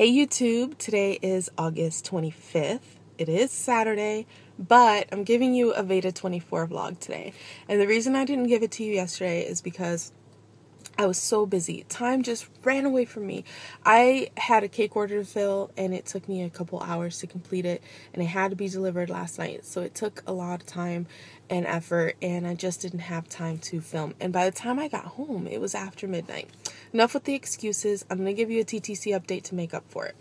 Hey YouTube, today is August 25th. It is Saturday, but I'm giving you a Veda 24 vlog today. And the reason I didn't give it to you yesterday is because I was so busy. Time just ran away from me. I had a cake order to fill and it took me a couple hours to complete it, and it had to be delivered last night. So it took a lot of time and effort, and I just didn't have time to film. And by the time I got home, it was after midnight. Enough with the excuses. I'm going to give you a TTC update to make up for it.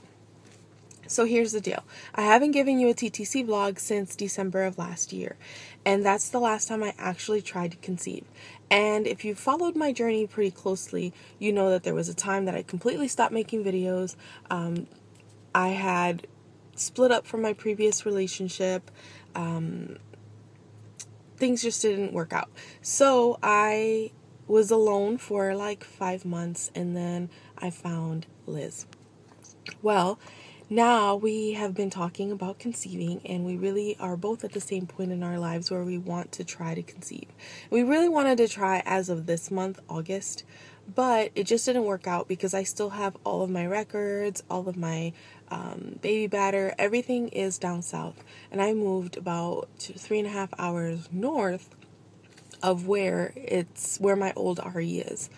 So here's the deal. I haven't given you a TTC vlog since December of last year, and that's the last time I actually tried to conceive. And if you followed my journey pretty closely, you know that there was a time that I completely stopped making videos. I had split up from my previous relationship. Things just didn't work out. So I was alone for like 5 months, and then I found Liz. Well, now we have been talking about conceiving, and we really are both at the same point in our lives where we want to try to conceive. We really wanted to try as of this month, August, but it just didn't work out because I still have all of my records, all of my baby batter, everything is down south, and I moved about 3.5 hours north of where my old RE is.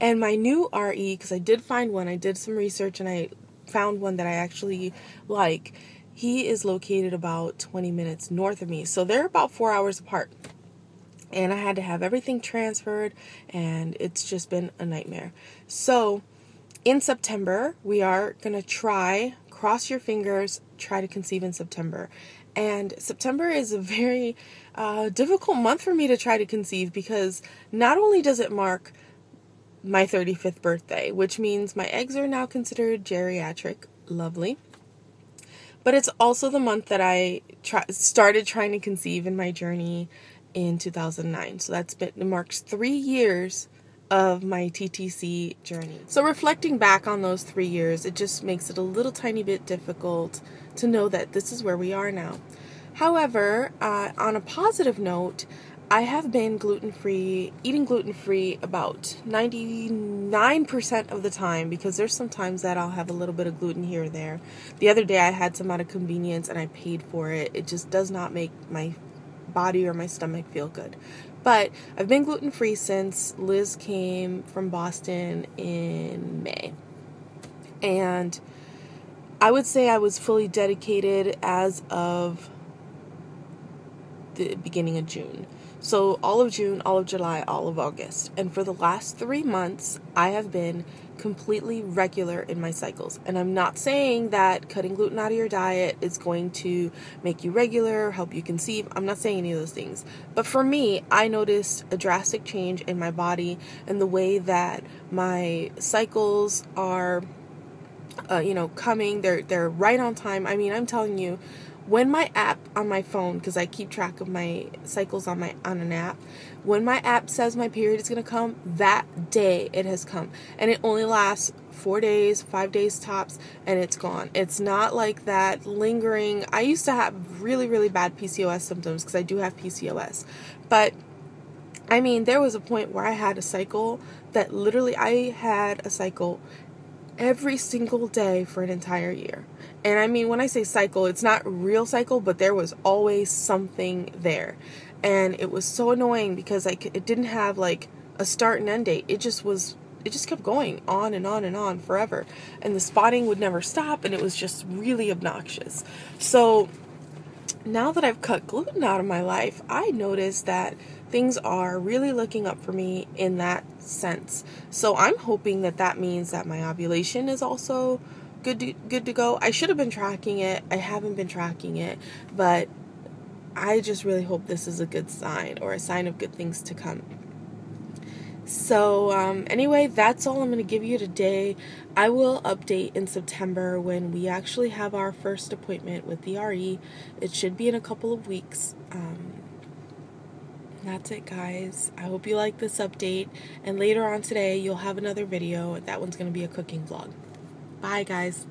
And my new RE, because I did find one, I did some research and I found one that I actually like. He is located about 20 minutes north of me, so they're about 4 hours apart, and I had to have everything transferred, and it's just been a nightmare. So in September we are gonna try, cross your fingers, try to conceive in September. And September is a very difficult month for me to try to conceive, because not only does it mark my 35th birthday, which means my eggs are now considered geriatric, lovely, but it's also the month that I started trying to conceive in my journey in 2009. So it marks 3 years of my TTC journey. So reflecting back on those 3 years, it just makes it a little tiny bit difficult to know that this is where we are now. However, on a positive note, I have been eating gluten-free about 99% of the time, because there's some times that I'll have a little bit of gluten here or there. The other day I had some out of convenience and I paid for it. It just does not make my body or my stomach feel good. But I've been gluten-free since Liz came from Boston in May. And I would say I was fully dedicated as of the beginning of June. So all of June, all of July, all of August. And for the last 3 months, I have been completely regular in my cycles. And I'm not saying that cutting gluten out of your diet is going to make you regular, help you conceive. I'm not saying any of those things. But for me, I noticed a drastic change in my body and the way that my cycles are, coming. They're right on time. I mean, I'm telling you, when my app on my phone, because I keep track of my cycles on an app, when my app says my period is going to come, that day it has come. And it only lasts 4 days, 5 days tops, and it's gone. It's not like that lingering. I used to have really, really bad PCOS symptoms, because I do have PCOS. But I mean, there was a point where I had a cycle that literally, I had a cycle every single day for an entire year. And I mean, when I say cycle, it's not real cycle, but there was always something there. And it was so annoying because it didn't have like a start and end date. It just kept going on and on and on forever. And the spotting would never stop, and it was just really obnoxious. So now that I've cut gluten out of my life, I noticed that things are really looking up for me in that sense. So I'm hoping that that means that my ovulation is also good to go. I should have been tracking it. I haven't been tracking it, but I just really hope this is a good sign, or a sign of good things to come. So anyway, that's all I'm going to give you today. I will update in September when we actually have our first appointment with the RE. It should be in a couple of weeks. That's it, guys. I hope you like this update, and later on today you'll have another video. That one's going to be a cooking vlog. Bye, guys.